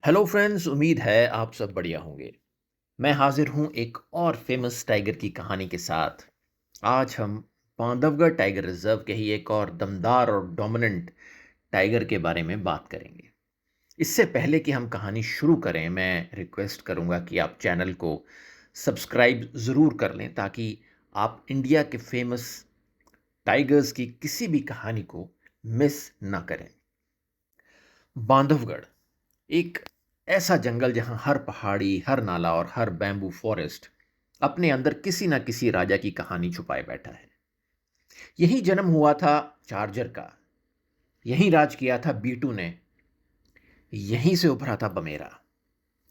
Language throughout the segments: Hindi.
हेलो फ्रेंड्स, उम्मीद है आप सब बढ़िया होंगे। मैं हाजिर हूं एक और फेमस टाइगर की कहानी के साथ। आज हम बांधवगढ़ टाइगर रिजर्व के ही एक और दमदार और डोमिनेंट टाइगर के बारे में बात करेंगे। इससे पहले कि हम कहानी शुरू करें, मैं रिक्वेस्ट करूंगा कि आप चैनल को सब्सक्राइब ज़रूर कर लें ताकि आप इंडिया के फेमस टाइगर्स की किसी भी कहानी को मिस ना करें। बांधवगढ़ एक ऐसा जंगल जहां हर पहाड़ी, हर नाला और हर बैम्बू फॉरेस्ट अपने अंदर किसी ना किसी राजा की कहानी छुपाए बैठा है। यही जन्म हुआ था चार्जर का, यहीं राज किया था बीटू ने, यहीं से उभरा था बमेरा,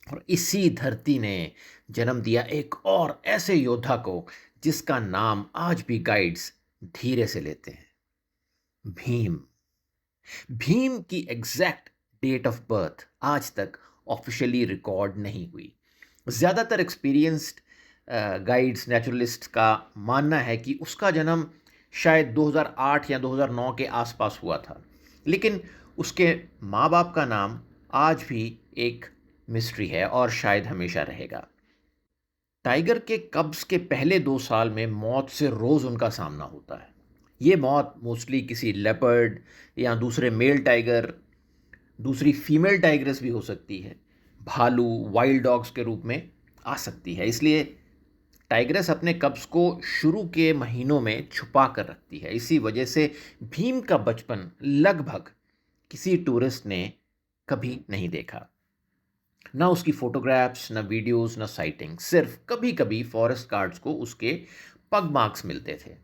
और इसी धरती ने जन्म दिया एक और ऐसे योद्धा को जिसका नाम आज भी गाइड्स धीरे से लेते हैं, भीम। भीम की एग्जैक्ट डेट ऑफ बर्थ आज तक ऑफिशियली रिकॉर्ड नहीं हुई। ज़्यादातर एक्सपीरियंस्ड गाइड्स, नेचुरलिस्ट का मानना है कि उसका जन्म शायद 2008 या 2009 के आसपास हुआ था, लेकिन उसके माँ बाप का नाम आज भी एक मिस्ट्री है और शायद हमेशा रहेगा। टाइगर के कब्ज के पहले 2 साल में मौत से रोज़ उनका सामना होता है। ये मौत मोस्टली किसी लेपर्ड या दूसरे मेल टाइगर, दूसरी फीमेल टाइग्रेस भी हो सकती है, भालू, वाइल्ड डॉग्स के रूप में आ सकती है। इसलिए टाइग्रेस अपने कब्ज को शुरू के महीनों में छुपा कर रखती है। इसी वजह से भीम का बचपन लगभग किसी टूरिस्ट ने कभी नहीं देखा। ना उसकी फोटोग्राफ्स, ना वीडियोस, ना साइटिंग। सिर्फ कभी कभी फॉरेस्ट गार्ड्स को उसके पग मार्क्स मिलते थे।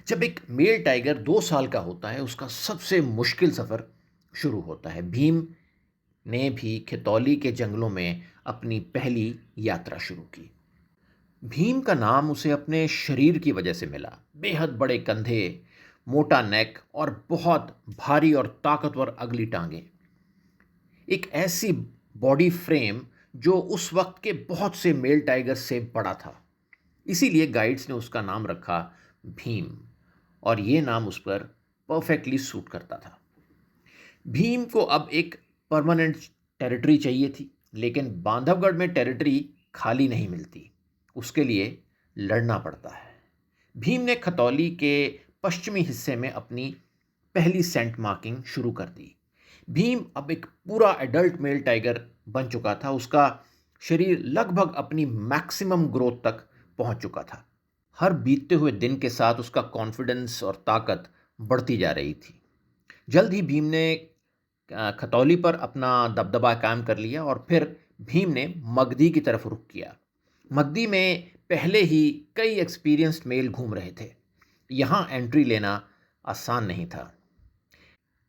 जब एक मेल टाइगर 2 साल का होता है, उसका सबसे मुश्किल सफ़र शुरू होता है। भीम ने भी खतौली के जंगलों में अपनी पहली यात्रा शुरू की। भीम का नाम उसे अपने शरीर की वजह से मिला। बेहद बड़े कंधे, मोटा नेक और बहुत भारी और ताकतवर अगली टांगे। एक ऐसी बॉडी फ्रेम जो उस वक्त के बहुत से मेल टाइगर से बड़ा था। इसीलिए गाइड्स ने उसका नाम रखा भीम, और ये नाम उस पर परफेक्टली सूट करता था। भीम को अब एक परमानेंट टेरिटरी चाहिए थी, लेकिन बांधवगढ़ में टेरिटरी खाली नहीं मिलती, उसके लिए लड़ना पड़ता है। भीम ने खतौली के पश्चिमी हिस्से में अपनी पहली सेंट मार्किंग शुरू कर दी। भीम अब एक पूरा एडल्ट मेल टाइगर बन चुका था। उसका शरीर लगभग अपनी मैक्सिमम ग्रोथ तक पहुंच चुका था। हर बीतते हुए दिन के साथ उसका कॉन्फिडेंस और ताकत बढ़ती जा रही थी। जल्द ही भीम ने खतौली पर अपना दबदबा कायम कर लिया और फिर भीम ने मगधी की तरफ रुख किया। मगधी में पहले ही कई एक्सपीरियंस्ड मेल घूम रहे थे। यहाँ एंट्री लेना आसान नहीं था।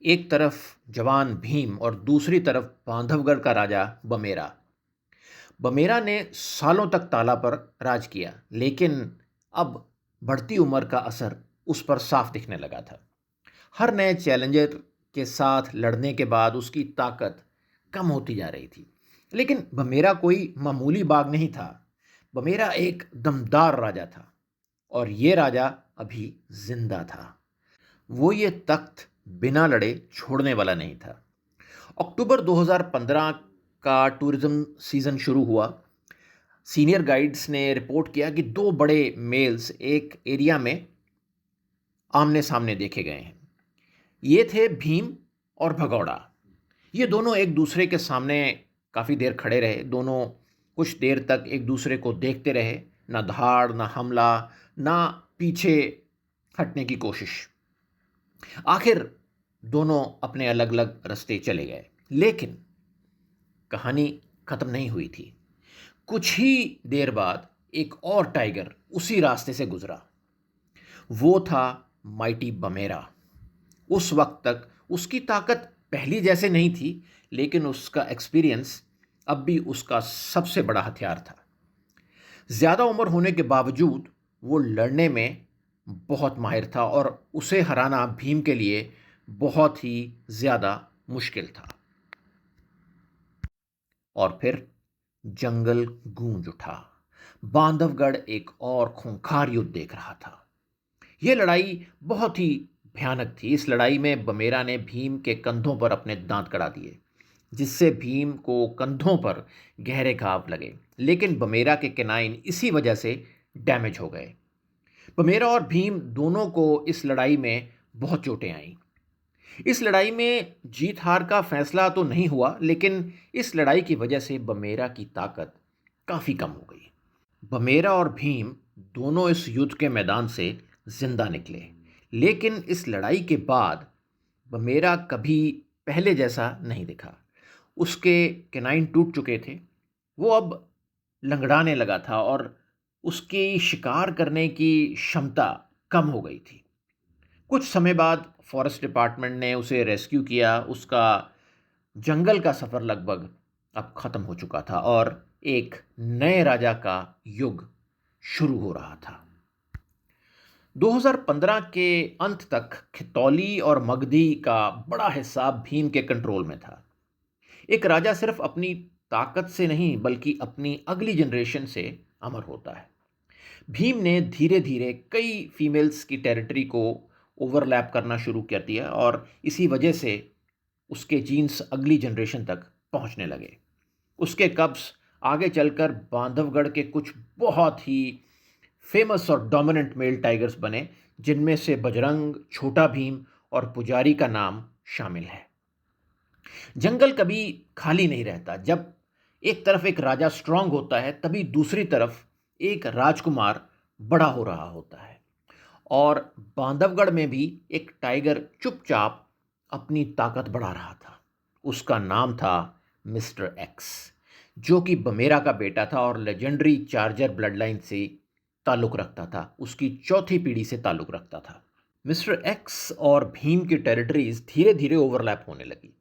एक तरफ जवान भीम और दूसरी तरफ बांधवगढ़ का राजा बमेरा। बमेरा ने सालों तक ताला पर राज किया, लेकिन अब बढ़ती उम्र का असर उस पर साफ दिखने लगा था। हर नए चैलेंजर के साथ लड़ने के बाद उसकी ताकत कम होती जा रही थी। लेकिन बमेरा कोई मामूली बाग नहीं था। बमेरा एक दमदार राजा था, और ये राजा अभी जिंदा था। वो ये तख्त बिना लड़े छोड़ने वाला नहीं था। अक्टूबर 2015 का टूरिज्म सीजन शुरू हुआ। सीनियर गाइड्स ने रिपोर्ट किया कि दो बड़े मेल्स एक एरिया में आमने सामने देखे गए हैं। ये थे भीम और भगौड़ा। ये दोनों एक दूसरे के सामने काफ़ी देर खड़े रहे। दोनों कुछ देर तक एक दूसरे को देखते रहे, ना धाड़, ना हमला, ना पीछे हटने की कोशिश। आखिर दोनों अपने अलग अलग रास्ते चले गए। लेकिन कहानी खत्म नहीं हुई थी। कुछ ही देर बाद एक और टाइगर उसी रास्ते से गुजरा। वो था माइटी बमेरा। उस वक्त तक उसकी ताकत पहली जैसे नहीं थी, लेकिन उसका एक्सपीरियंस अब भी उसका सबसे बड़ा हथियार था। ज़्यादा उम्र होने के बावजूद वो लड़ने में बहुत माहिर था, और उसे हराना भीम के लिए बहुत ही ज़्यादा मुश्किल था। और फिर जंगल गूंज उठा। बांधवगढ़ एक और खूंखार युद्ध देख रहा था। यह लड़ाई बहुत ही भयानक थी। इस लड़ाई में बमेरा ने भीम के कंधों पर अपने दांत कड़ा दिए। जिससे भीम को कंधों पर गहरे घाव लगे। लेकिन बमेरा के कैनाइन इसी वजह से डैमेज हो गए। बमेरा और भीम दोनों को इस लड़ाई में बहुत चोटें आईं। इस लड़ाई में जीत हार का फैसला तो नहीं हुआ, लेकिन इस लड़ाई की वजह से बमेरा की ताकत काफ़ी कम हो गई। बमेरा और भीम दोनों इस युद्ध के मैदान से जिंदा निकले, लेकिन इस लड़ाई के बाद बमेरा कभी पहले जैसा नहीं दिखा। उसके कैनाइन टूट चुके थे, वो अब लंगड़ाने लगा था और उसकी शिकार करने की क्षमता कम हो गई थी। कुछ समय बाद फॉरेस्ट डिपार्टमेंट ने उसे रेस्क्यू किया। उसका जंगल का सफ़र लगभग अब ख़त्म हो चुका था और एक नए राजा का युग शुरू हो रहा था। 2015 के अंत तक खितौली और मगधी का बड़ा हिस्सा भीम के कंट्रोल में था। एक राजा सिर्फ अपनी ताकत से नहीं बल्कि अपनी अगली जनरेशन से अमर होता है। भीम ने धीरे धीरे कई फीमेल्स की टेरिटरी को ओवरलैप करना शुरू कर दिया और इसी वजह से उसके जीन्स अगली जनरेशन तक पहुंचने लगे। उसके कब्ज आगे चलकर बांधवगढ़ के कुछ बहुत ही फेमस और डोमिनेंट मेल टाइगर्स बने, जिनमें से बजरंग, छोटा भीम और पुजारी का नाम शामिल है। जंगल कभी खाली नहीं रहता। जब एक तरफ एक राजा स्ट्रांग होता है, तभी दूसरी तरफ एक राजकुमार बड़ा हो रहा होता है। और बांधवगढ़ में भी एक टाइगर चुपचाप अपनी ताकत बढ़ा रहा था। उसका नाम था मिस्टर एक्स, जो कि बमेरा का बेटा था और लेजेंडरी चार्जर ब्लड लाइन से ताल्लुक़ रखता था, उसकी चौथी पीढ़ी से ताल्लुक़ रखता था। मिस्टर एक्स और भीम की टेरिटरीज धीरे धीरे ओवरलैप होने लगी।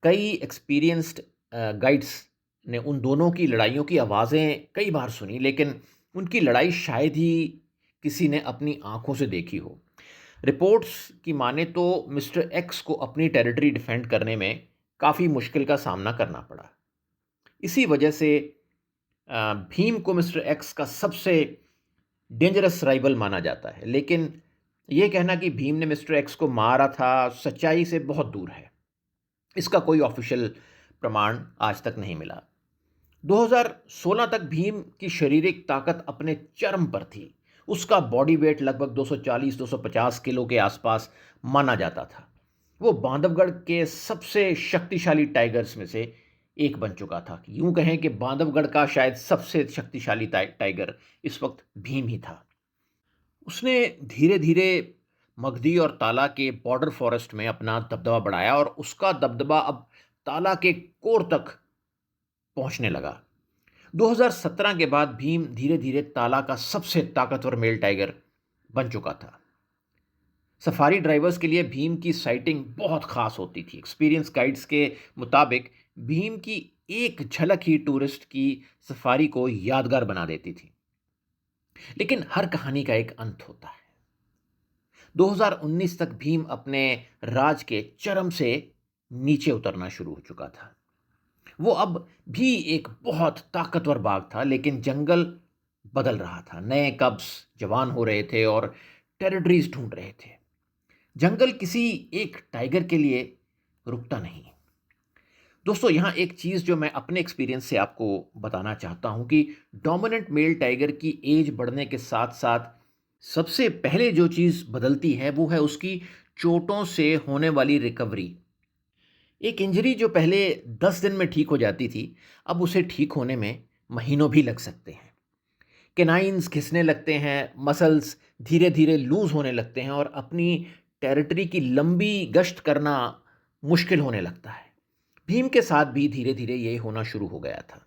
कई एक्सपीरियंस्ड गाइड्स ने उन दोनों की लड़ाइयों की आवाज़ें कई बार सुनी, लेकिन उनकी लड़ाई शायद ही किसी ने अपनी आंखों से देखी हो। रिपोर्ट्स की माने तो मिस्टर एक्स को अपनी टेरिटरी डिफेंड करने में काफ़ी मुश्किल का सामना करना पड़ा। इसी वजह से भीम को मिस्टर एक्स का सबसे डेंजरस राइवल माना जाता है। लेकिन यह कहना कि भीम ने मिस्टर एक्स को मारा था, सच्चाई से बहुत दूर है। इसका कोई ऑफिशियल प्रमाण आज तक नहीं मिला। 2016 तक भीम की शारीरिक ताकत अपने चरम पर थी। उसका बॉडी वेट लगभग 240-250 किलो के आसपास माना जाता था। वो बांधवगढ़ के सबसे शक्तिशाली टाइगर्स में से एक बन चुका था। यूं कहें कि बांधवगढ़ का शायद सबसे शक्तिशाली टाइगर इस वक्त भीम ही था। उसने धीरे धीरे मगधी और ताला के बॉर्डर फॉरेस्ट में अपना दबदबा बढ़ाया और उसका दबदबा अब ताला के कोर तक पहुंचने लगा। 2017 के बाद भीम धीरे धीरे ताला का सबसे ताकतवर मेल टाइगर बन चुका था। सफारी ड्राइवर्स के लिए भीम की साइटिंग बहुत खास होती थी। एक्सपीरियंस गाइड्स के मुताबिक भीम की एक झलक ही टूरिस्ट की सफारी को यादगार बना देती थी। लेकिन हर कहानी का एक अंत होता है। 2019 तक भीम अपने राज के चरम से नीचे उतरना शुरू हो चुका था। वो अब भी एक बहुत ताकतवर बाघ था, लेकिन जंगल बदल रहा था। नए कब्स जवान हो रहे थे और टेरिटरीज ढूंढ रहे थे। जंगल किसी एक टाइगर के लिए रुकता नहीं। दोस्तों, यहाँ एक चीज़ जो मैं अपने एक्सपीरियंस से आपको बताना चाहता हूँ कि डोमिनेंट मेल टाइगर की एज बढ़ने के साथ साथ सबसे पहले जो चीज़ बदलती है वो है उसकी चोटों से होने वाली रिकवरी। एक इंजरी जो पहले 10 दिन में ठीक हो जाती थी, अब उसे ठीक होने में महीनों भी लग सकते हैं। कैनाइन्स घिसने लगते हैं, मसल्स धीरे धीरे लूज होने लगते हैं और अपनी टेरिटरी की लंबी गश्त करना मुश्किल होने लगता है। भीम के साथ भी धीरे धीरे यही होना शुरू हो गया था।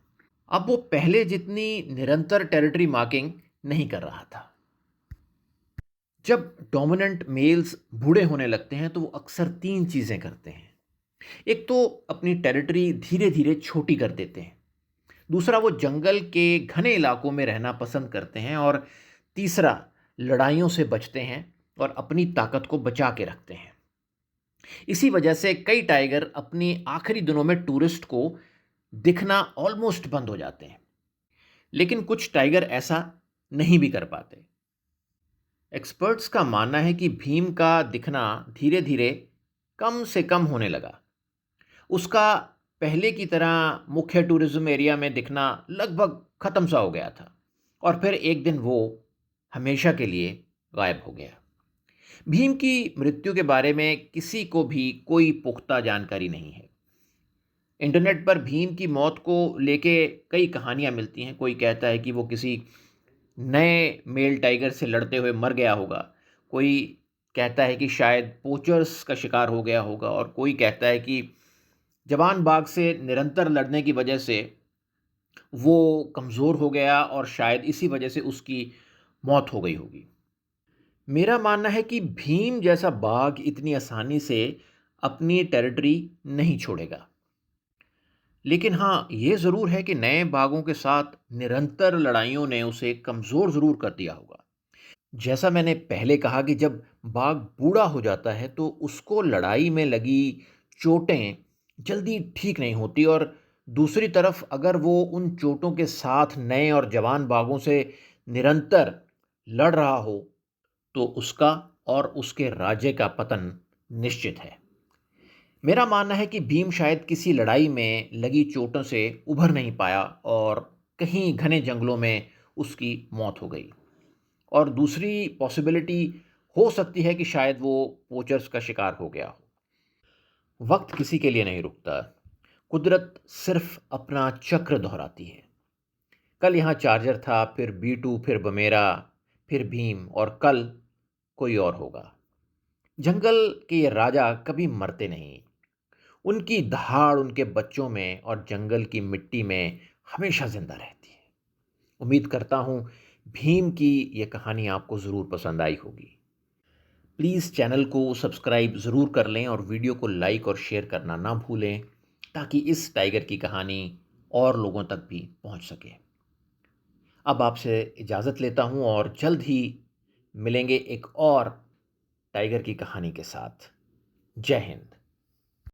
अब वो पहले जितनी निरंतर टेरिटरी मार्किंग नहीं कर रहा था। जब डोमिनेंट मेल्स बूढ़े होने लगते हैं तो वो अक्सर 3 चीज़ें करते हैं। एक तो अपनी टेरिटरी धीरे धीरे छोटी कर देते हैं। दूसरा, वो जंगल के घने इलाकों में रहना पसंद करते हैं। और तीसरा, लड़ाइयों से बचते हैं और अपनी ताकत को बचा के रखते हैं। इसी वजह से कई टाइगर अपनी आखिरी दिनों में टूरिस्ट को दिखना ऑलमोस्ट बंद हो जाते हैं। लेकिन कुछ टाइगर ऐसा नहीं भी कर पाते। एक्सपर्ट्स का मानना है कि भीम का दिखना धीरे धीरे कम से कम होने लगा। उसका पहले की तरह मुख्य टूरिज्म एरिया में दिखना लगभग ख़त्म सा हो गया था और फिर एक दिन वो हमेशा के लिए गायब हो गया। भीम की मृत्यु के बारे में किसी को भी कोई पुख्ता जानकारी नहीं है। इंटरनेट पर भीम की मौत को लेके कई कहानियाँ मिलती हैं। कोई कहता है कि वो किसी नए मेल टाइगर से लड़ते हुए मर गया होगा। कोई कहता है कि शायद पोचर्स का शिकार हो गया होगा और कोई कहता है कि जवान बाग से निरंतर लड़ने की वजह से वो कमज़ोर हो गया और शायद इसी वजह से उसकी मौत हो गई होगी। मेरा मानना है कि भीम जैसा बाघ इतनी आसानी से अपनी टेरिटरी नहीं छोड़ेगा। लेकिन हाँ, ये ज़रूर है कि नए बाघों के साथ निरंतर लड़ाइयों ने उसे कमज़ोर ज़रूर कर दिया होगा। जैसा मैंने पहले कहा कि जब बाघ बूढ़ा हो जाता है तो उसको लड़ाई में लगी चोटें जल्दी ठीक नहीं होती और दूसरी तरफ अगर वो उन चोटों के साथ नए और जवान बाघों से निरंतर लड़ रहा हो तो उसका और उसके राज्य का पतन निश्चित है। मेरा मानना है कि भीम शायद किसी लड़ाई में लगी चोटों से उभर नहीं पाया और कहीं घने जंगलों में उसकी मौत हो गई। और दूसरी पॉसिबिलिटी हो सकती है कि शायद वो पोचर्स का शिकार हो गया हो। वक्त किसी के लिए नहीं रुकता। कुदरत सिर्फ अपना चक्र दोहराती है। कल यहाँ चार्जर था, फिर B2, फिर बमेरा, फिर भीम और कल कोई और होगा। जंगल के ये राजा कभी मरते नहीं। उनकी दहाड़ उनके बच्चों में और जंगल की मिट्टी में हमेशा जिंदा रहती है। उम्मीद करता हूँ भीम की ये कहानी आपको ज़रूर पसंद आई होगी। प्लीज़ चैनल को सब्सक्राइब ज़रूर कर लें और वीडियो को लाइक और शेयर करना ना भूलें ताकि इस टाइगर की कहानी और लोगों तक भी पहुंच सके। अब आपसे इजाज़त लेता हूं और जल्द ही मिलेंगे एक और टाइगर की कहानी के साथ। जय हिंद।